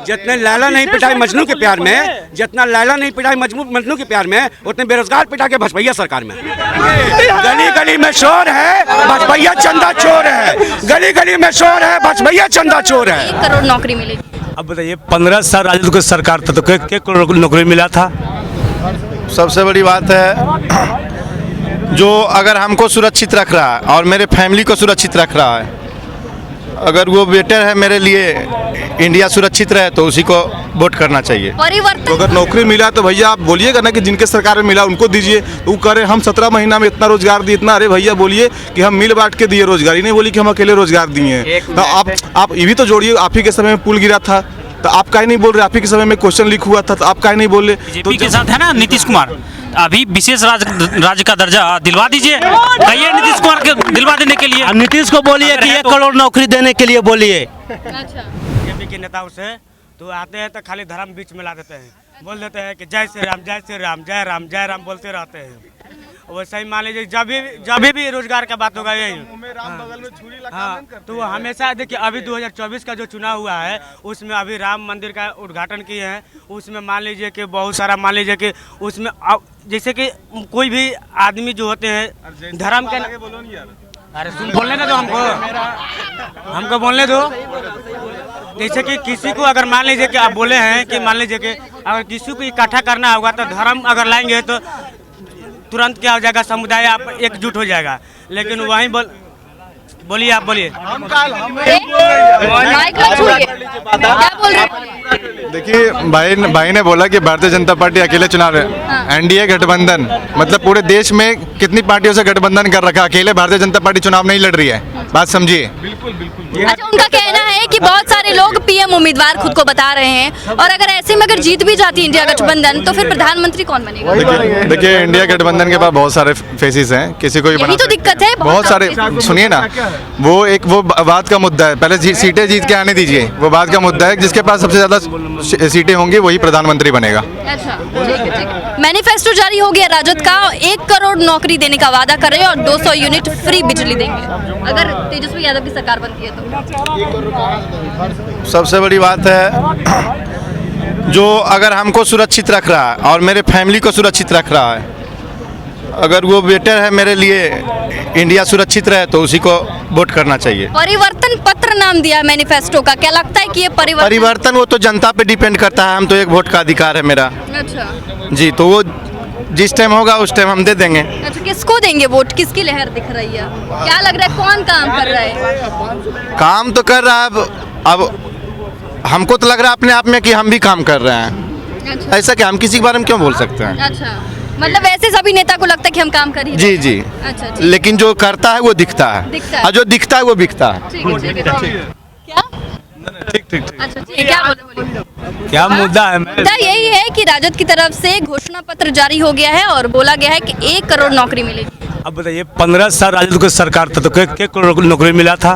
जितने लैला नहीं पिटाई मजनू के प्यार में, जितना लैला नहीं पिटाई मजनू के प्यार में, उतने बेरोजगार पिटा के भसभैया सरकार में। गली गली में शोर है, भसभैया चंदा चोर है। गली गली में शोर है, भसभैया चंदा चोर है। 1 करोड़ नौकरी मिलेगी। अब बताइए 15 साल राजद की सरकार था तो क्या करोड़ नौकरी मिला था? सबसे बड़ी बात है जो अगर हमको सुरक्षित रख रहा है और मेरे फैमिली को सुरक्षित रख रहा है, अगर वो बेटर है मेरे लिए इंडिया सुरक्षित रहे तो उसी को वोट करना चाहिए। परिवर्तन तो अगर नौकरी मिला तो भैया आप बोलिएगा ना कि जिनके सरकार में मिला उनको दीजिए। तो वो करे हम 17 महीना में इतना रोजगार दिए इतना, अरे भैया बोलिए कि हम मिल बांट के दिए रोजगार, ही नहीं बोली कि हम अकेले रोजगार दिए हैं। तो आप ये भी तो जोड़िए, आप ही के समय में पुल गिरा था तो आप काहे नहीं बोल रहे? आप ही के समय में क्वेश्चन लीक हुआ था तो आप काहे नहीं बोल रहे? बीजेपी के साथ है ना नीतीश कुमार, अभी विशेष राज्य का दर्जा दिलवा दीजिए, कहिए नीतीश कुमार के दिलवा देने के लिए। नीतीश को बोलिए कि 1 करोड़ नौकरी देने के लिए बोलिए। अच्छा, बीजेपी के नेताओं से तो आते हैं तो खाली धर्म बीच में ला देते हैं, बोल देते हैं कि जय श्री राम जय श्री राम जय राम जय राम बोलते रहते हैं। वैसे ही मान लीजिए जब भी रोजगार का बात होगा यही, हाँ, तो हमेशा देखिए अभी 2024 का जो चुनाव हुआ है उसमें अभी राम मंदिर का उद्घाटन किए हैं। उसमें मान लीजिए कि बहुत सारा मान लीजिए कि उसमें जैसे कि कोई भी आदमी जो होते हैं धर्म के, अरे सुन बोलने दो हमको बोलने दो। जैसे कि किसी को अगर मान लीजिए कि आप बोले हैं कि मान लीजिए कि अगर किसी को इकट्ठा करना होगा तो धर्म अगर लाएंगे तो तुरंत क्या हो जाएगा, समुदाय आप एकजुट हो जाएगा। लेकिन वहीं बोलिए आप बोलिए। देखिए भाई ने बोला कि भारतीय जनता पार्टी अकेले चुनाव है, एनडीए गठबंधन, मतलब पूरे देश में कितनी पार्टियों से गठबंधन कर रखा, अकेले भारतीय जनता पार्टी चुनाव नहीं लड़ रही है, बात समझिए। अच्छा, उनका कहना है कि बहुत सारे लोग पीएम उम्मीदवार खुद को बता रहे हैं और अगर ऐसे में अगर जीत भी जाती है इंडिया गठबंधन तो फिर प्रधानमंत्री कौन बनेगा? देखिए इंडिया गठबंधन के पास बहुत सारे फेसेस हैं, किसी को भी यही तो दिक्कत है, बहुत सारे। सुनिए ना, वो बात का मुद्दा है, पहले सीटें जीत के आने दीजिए, वो बात का मुद्दा है। जिसके पास सबसे ज्यादा सीटें होंगी वही प्रधानमंत्री बनेगा। अच्छा, ठीक है। मैनिफेस्टो जारी हो गया राजद का, 1 करोड़ नौकरी देने का वादा कर रहे हैं और 200 यूनिट फ्री बिजली देंगे अगर तेजस्वी यादव की सरकार बनती है तो। सबसे बड़ी बात है जो अगर हमको सुरक्षित रख रहा है और मेरे फैमिली को सुरक्षित रख रहा है, अगर वो बेटर है मेरे लिए इंडिया सुरक्षित रहे तो उसी को वोट करना चाहिए। परिवर्तन पत्र नाम दिया मैनिफेस्टो का, क्या लगता है कि ये परिवर्तन वो तो जनता पे डिपेंड करता है। हम तो एक वोट का अधिकार है मेरा। अच्छा जी, तो वो जिस टाइम होगा उस टाइम हम दे देंगे। अच्छा, किसको देंगे वोट? किसकी लहर दिख रही है? क्या लग रहा है कौन काम कर रहा है? काम तो कर रहा है, अब हमको तो लग रहा है अपने आप में कि हम भी काम कर रहे हैं। अच्छा, ऐसा क्या, हम किसी के बारे में क्यों बोल सकते हैं? अच्छा, मतलब वैसे सभी नेता को लगता है कि हम काम कर ही रहे हैं। जी। अच्छा, ठीक। लेकिन जो करता है वो दिखता है और जो दिखता है वो बिकता है। ठीक है। क्या? ठीक। अच्छा, ठीक है। क्या बोले? क्या मुद्दा है? मुद्दा यही है कि राजद की तरफ से घोषणा पत्र जारी हो गया है और बोला गया है कि 1 करोड़ नौकरी मिलेगी। अब बताइए 15 साल राजद की सरकार था तो क्या करोड़ नौकरी मिला था?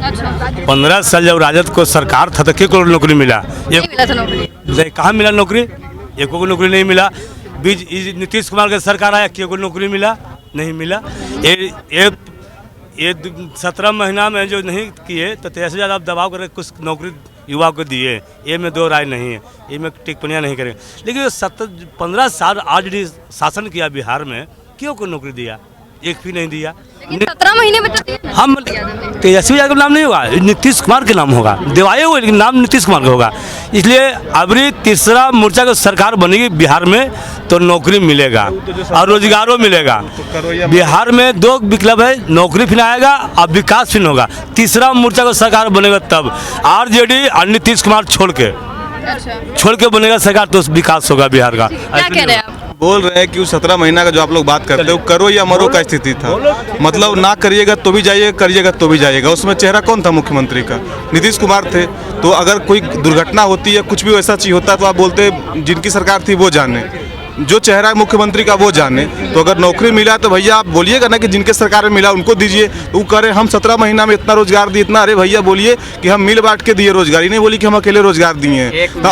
अच्छा, 15 साल जब राजद को सरकार था तो क्या करोड़ नौकरी मिला? नहीं मिला था नौकरी। कहाँ मिला नौकरी? एक को नौकरी नहीं मिला। बीच नीतीश कुमार की सरकार आया, क्या को नौकरी मिला? नहीं मिला। ये 17 महीना में जो नहीं किए तो ऐसे ज़्यादा दबाव करके कुछ नौकरी युवा को दिए, ये में दो राय नहीं है, ये में टिप्पणियाँ नहीं करेंगे। लेकिन 15 साल आज भी शासन किया बिहार में, क्यों को नौकरी दिया? एक भी नहीं दिया। 17 महीने में तो हम तेजस्वी यादव नाम नहीं होगा, नीतीश कुमार के नाम होगा, दिवाए हुए लेकिन नाम नीतीश कुमार का होगा। इसलिए अभी तीसरा मोर्चा की सरकार बनेगी बिहार में तो नौकरी मिलेगा और रोजगारों मिलेगा। बिहार में 2 विकल्प है, नौकरी फिर आएगा और विकास फिर होगा। तीसरा मोर्चा का सरकार बनेगा तब आरजेडी और नीतीश कुमार छोड़ के बनेगा सरकार तो विकास होगा बिहार का। क्या कह रहे हैं आप? बोल रहे हैं कि वो 17 महीना का जो आप लोग बात करते हो करो या मरो का स्थिति था, मतलब ना करिएगा तो भी जाइएगा, करिएगा तो भी जाइएगा। उसमें चेहरा कौन था मुख्यमंत्री का? नीतीश कुमार थे। तो अगर कोई दुर्घटना होती है, कुछ भी वैसा चीज होता है तो आप बोलते जिनकी सरकार थी वो जाने, जो चेहरा है मुख्यमंत्री का वो जाने। तो अगर नौकरी मिला तो भैया आप बोलिएगा ना कि जिनके सरकार में मिला उनको दीजिए। तो वो करे हम 17 महीना में इतना रोजगार दिए इतना, अरे भैया बोलिए कि हम मिल बांट के दिए रोजगार, ही नहीं बोली कि हम अकेले रोजगार दिए हैं। तो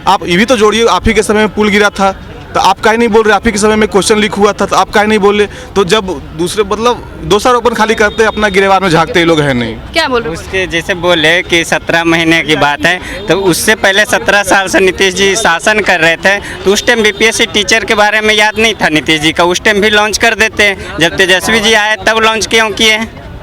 आप ये भी तो जोड़िए, आप ही के समय में पुल गिरा था तो आप काहे नहीं बोल रहे? आप ही के समय में क्वेश्चन लीक हुआ था तो आप काहे नहीं बोले? तो जब दूसरे मतलब दोषारोपण खाली करते अपना गिरेबान में झांकते ये लोग हैं नहीं। क्या बोल रहे हो? उसके जैसे बोले कि 17 महीने की बात है, तो उससे पहले 17 साल से नीतीश जी शासन कर रहे थे, तो उस टाइम बीपीएससी टीचर के बारे में याद नहीं था नीतीश जी का? उस टाइम भी लॉन्च कर देते, जब तेजस्वी जी आए तब लॉन्च क्यों किए?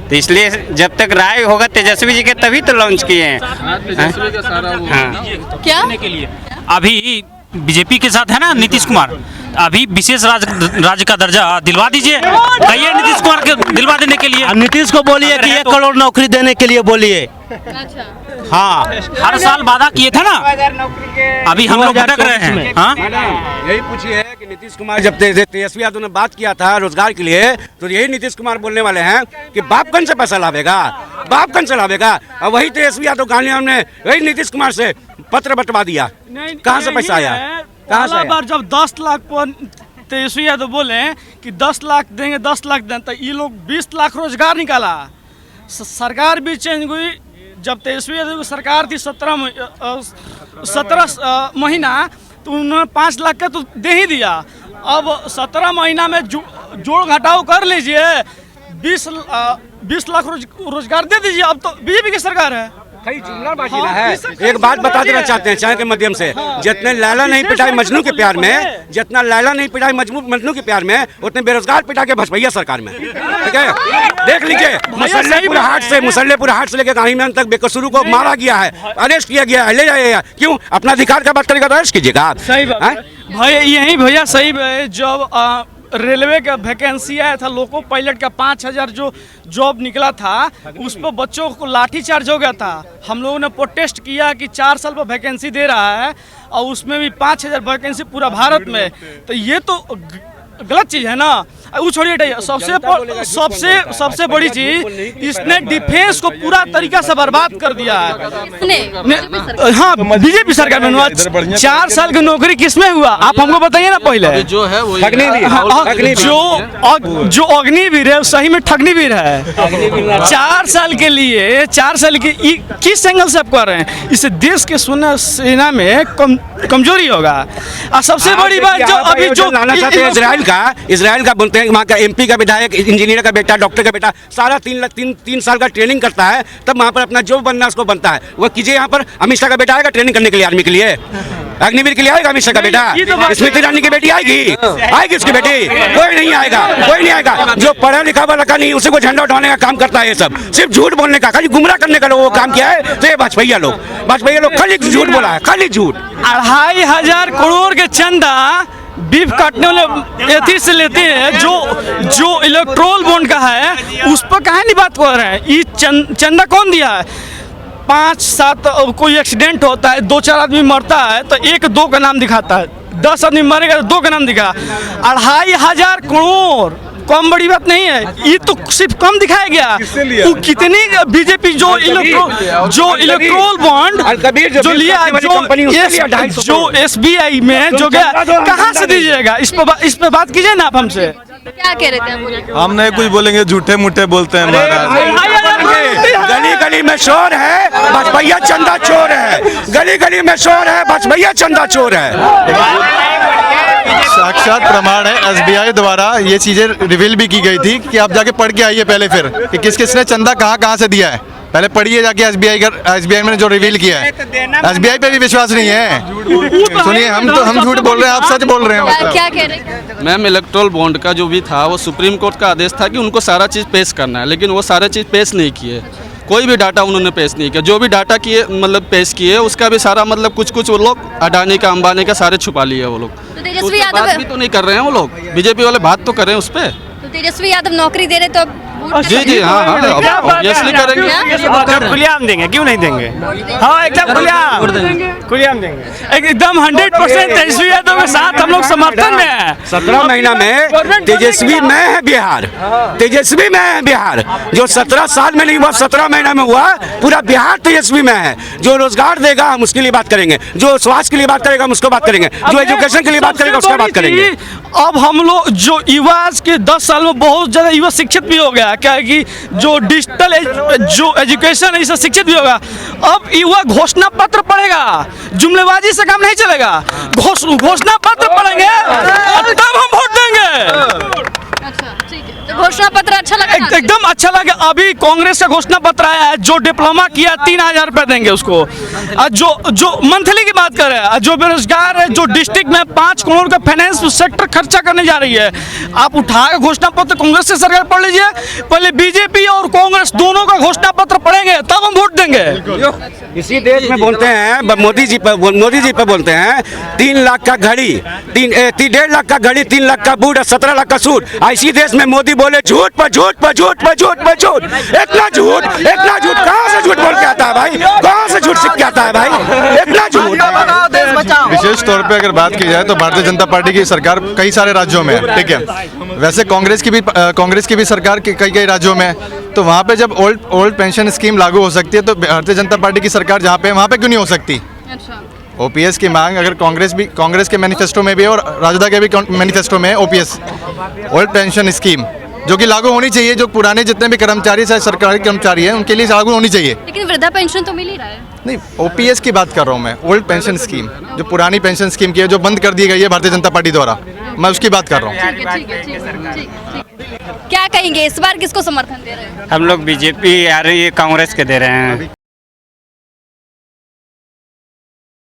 तो इसलिए जब तक राय होगा तेजस्वी जी के तभी तो लॉन्च किए हैं। हाँ। क्या के लिए अभी बीजेपी के साथ है ना नीतीश कुमार, अभी विशेष राज्य का दर्जा दिलवा दीजिए, कहिए नीतीश कुमार के दिलवा देने के लिए। नीतीश को बोलिए कि 1 करोड़ नौकरी देने के लिए बोलिए। अच्छा, हाँ, हर साल वादा किए थे ना, अभी हम लोग भटक रहे हैं। हाँ, यही पूछिए कि नीतीश कुमार जब तेजस्वी यादव ने बात किया था रोजगार के लिए, तो यही नीतीश कुमार बोलने वाले हैं कि बाप कौन से पैसा लावेगा, बाप कौन से लावेगा? और वही तेजस्वी यादव गांधी हमने वही नीतीश कुमार से पत्र बंटवा दिया। कहाँ से पैसा आया? कहाँ से? बार जब 10 लाख पर तेजस्वी यादव बोले कि 10 लाख देंगे, 10 लाख दें, तो ये लोग 20 लाख रोजगार निकाला। सरकार भी चेंज हुई। जब तेजस्वी यादव की सरकार थी 17 महीना, तो उन्होंने 5 लाख का तो दे ही दिया। अब 17 महीना में जोड़ घटाव कर लीजिए, 20 लाख रोजगार दे दीजिए। अब तो बीजेपी की सरकार है। कई जुमलाबाजी ना है। एक बात बता देना चाहते हैं चाय के माध्यम से, जितने लैला नहीं पिटाई मजनू के प्यार में, जितना लैला नहीं पिटाई मजनू के प्यार में, उतने बेरोजगार पिटा के भसभैया सरकार में। ठीक है, देख लीजिए, मुसल्लेपुर हाट से लेकर गांधी मैदान तक बेकसूरों को मारा गया है, अरेस्ट किया गया है, ले जाइएगा। क्यों? अपना अधिकार का बात करेगा तो अरेस्ट कीजिएगा आप। सही बात भैया, यही भैया सही है। जब रेलवे का वैकेंसी आया था, लोको पायलट का 5000 जो जॉब निकला था, उस पर बच्चों को लाठीचार्ज हो गया था। हम लोगों ने प्रोटेस्ट किया कि 4 साल पर वैकेंसी दे रहा है और उसमें भी 5000 वैकेंसी पूरा भारत में, तो ये तो गलत चीज़ है ना। वो छोड़िए, सबसे बड़ी चीज, इसने डिफेंस को पूरा तरीका से बर्बाद कर दिया है। हाँ, बीजेपी सरकार में 4 साल की नौकरी किसमें हुआ? आप हमको बताइए ना पहले। जो है वो जो अग्निवीर है सही में ठगनीवीर है। 4 साल के लिए, 4 साल की किस एंगल से आप कर रहे हैं? इससे देश के सेना में कमजोरी होगा। और सबसे बड़ी बात जो अभी जो लाना चाहते हैं इजराइल का बोलते हैं, वहाँ का एमपी का विधायक, इंजीनियर का बेटा, डॉक्टर का बेटा, सारा 3 साल का ट्रेनिंग करता है, तब वहाँ पर अपना जो बनना है उसको बनता है। वो कीजिए, यहाँ पर अमित शाह का बेटा आएगा ट्रेनिंग करने के लिए, आर्मी के लिए, अग्निवीर के लिए आएगा अमित शाह का बेटा। स्मृति ईरानी की बेटी आएगी उसकी बेटी? कोई नहीं आएगा। जो पढ़ा लिखा हुआ लड़का नहीं, उसी को झंडा उठाने का काम करता है। ये सब सिर्फ झूठ बोलने का, खाली गुमराह करने का लोगों को काम किया है। तो ये भाजपा लोग खाली झूठ बोला है, खाली झूठ। 2500 करोड़ के चंदा बीफ काटने वाले एथी से लेते हैं, जो इलेक्ट्रोल बॉन्ड का है, उस पर कहाँ नहीं बात कर रहे हैं। ये चंदा कौन दिया है? 5-7 कोई एक्सीडेंट होता है, 2-4 आदमी मरता है तो 1-2 का नाम दिखाता है, 10 आदमी मरेगा तो 2 का नाम दिखा। 2500 करोड़ कम बड़ी बात नहीं है। ये तो सिर्फ कम दिखाया गया। वो कितनी बीजेपी जो इलेक्ट्रोल बॉन्ड जो लिया, जो SBI में जो गया, कहाँ से दीजिएगा? इस पे बात कीजिए ना आप हमसे। क्या कह रहे थे? हम नहीं कुछ बोलेंगे, झूठे मूठे बोलते हैं महाराज। गली गली में शोर है, भसभैया चंदा चोर है। गली गली में शोर है, भसभैया चंदा चोर है। साक्षात प्रमाण है, SBI द्वारा ये चीजें रिवील भी की गई थी कि आप जाके पढ़ के आइए पहले, फिर कि किस किसने चंदा कहाँ से दिया है, पहले पढ़िए जाके। SBI में जो रिवील किया है, SBI पे भी विश्वास नहीं है। सुनिए, हम झूठ बोल रहे हैं, आप सच बोल रहे हैं। क्या कह रहे हैं? मैम, इलेक्ट्रोल बॉन्ड का जो भी था वो सुप्रीम कोर्ट का आदेश था कि उनको सारा चीज़ पेश करना है, लेकिन वो सारा चीज़ पेश नहीं किए। कोई भी डाटा उन्होंने पेश नहीं किया। जो भी डाटा किए मतलब पेश किए, उसका भी सारा मतलब कुछ वो लोग अडानी का, अंबानी का सारे छुपा लिए वो लोग। तो तेजस्वी यादव बात भी तो नहीं कर रहे हैं वो लोग, बीजेपी वाले बात तो कर रहे हैं उस पर। तो तेजस्वी यादव नौकरी दे रहे तो जी हाँ, ऑब्वियसली करेंगे। खुलेआम देंगे, क्यों नहीं देंगे? हाँ, एकदम खुलेआम देंगे, एकदम 100% तेजस्वी यादव के साथ हम लोग समर्थन में हैं। 17 महीना में तेजस्वी में है बिहार, तेजस्वी में है बिहार। जो 17 साल में नहीं हुआ, 17 महीना में हुआ, पूरा बिहार तेजस्वी में है। जो रोजगार देगा हम उसके लिए बात करेंगे, जो स्वास्थ्य के लिए बात करेगा हम उसको बात करेंगे, जो एजुकेशन के लिए बात करेगा उसका बात करेंगे। अब हम लोग जो युवा आज के 10 साल में बहुत ज़्यादा युवा शिक्षित भी हो गया, क्या है कि जो डिजिटल जो एजुकेशन है इससे शिक्षित भी होगा। अब युवा घोषणा पत्र पढ़ेगा, जुमलेबाजी से काम नहीं चलेगा। घोषणा पत्र पढ़ेंगे तब हम वोट देंगे। अच्छा ठीक है, तो घोषणा पत्र अच्छा लगा ना? एकदम अच्छा लगा। अभी कांग्रेस का घोषणा पत्र आया है, जो डिप्लोमा किया 3000 रुपये देंगे उसको। जो मंथली की बात कर रहे हैं, जो बेरोजगार है, जो डिस्ट्रिक्ट में 5 करोड़ का फाइनेंस सेक्टर खर्चा करने जा रही है, आप उठा के घोषणा पत्र कांग्रेस से सरकार पढ़ लीजिए। पहले बीजेपी और कांग्रेस दोनों का घोषणा पत्र पढ़ेंगे तब हम वोट देंगे। इसी देश में बोलते हैं मोदी जी पे बोलते हैं 3 लाख का घड़ी, 1.5 लाख का घड़ी, 3 लाख का बूट और 17 लाख का सूट। इसी देश में मोदी बोले झूठ पर झूठ पर झूठ पर झूठ पर झूठ। इतना झूठ कहाँ से झूठ बोल के आता है भाई? कहाँ से झूठ सीख के आता है भाई? इतना झूठ। विशेष तौर पे अगर बात की जाए तो भारतीय जनता पार्टी की सरकार कई सारे राज्यों में है, ठीक है। वैसे कांग्रेस की भी सरकार कई राज्यों में है। तो वहाँ पे जब ओल्ड पेंशन स्कीम लागू हो सकती है तो भारतीय जनता पार्टी की सरकार जहाँ पे है वहाँ पे क्यों नहीं हो सकती? ओपीएस की मांग अगर कांग्रेस के मैनिफेस्टो में भी है और राजद के भी मैनिफेस्टो में है ओपीएस, ओल्ड पेंशन स्कीम, जो कि लागू होनी चाहिए। जो पुराने जितने भी कर्मचारी चाहे सरकारी कर्मचारी हैं उनके लिए लागू होनी चाहिए। लेकिन वृद्धा पेंशन तो मिल ही रहा है। नहीं, ओपीएस की बात कर रहा हूँ मैं, ओल्ड पेंशन स्कीम, जो पुरानी पेंशन स्कीम की है, जो बंद कर दी गई है भारतीय जनता पार्टी द्वारा, मैं उसकी बात कर रहा हूँ। क्या कहेंगे, इस बार किसको समर्थन दे रहे हैं? हम लोग बीजेपी आ रही है, कांग्रेस के दे रहे हैं।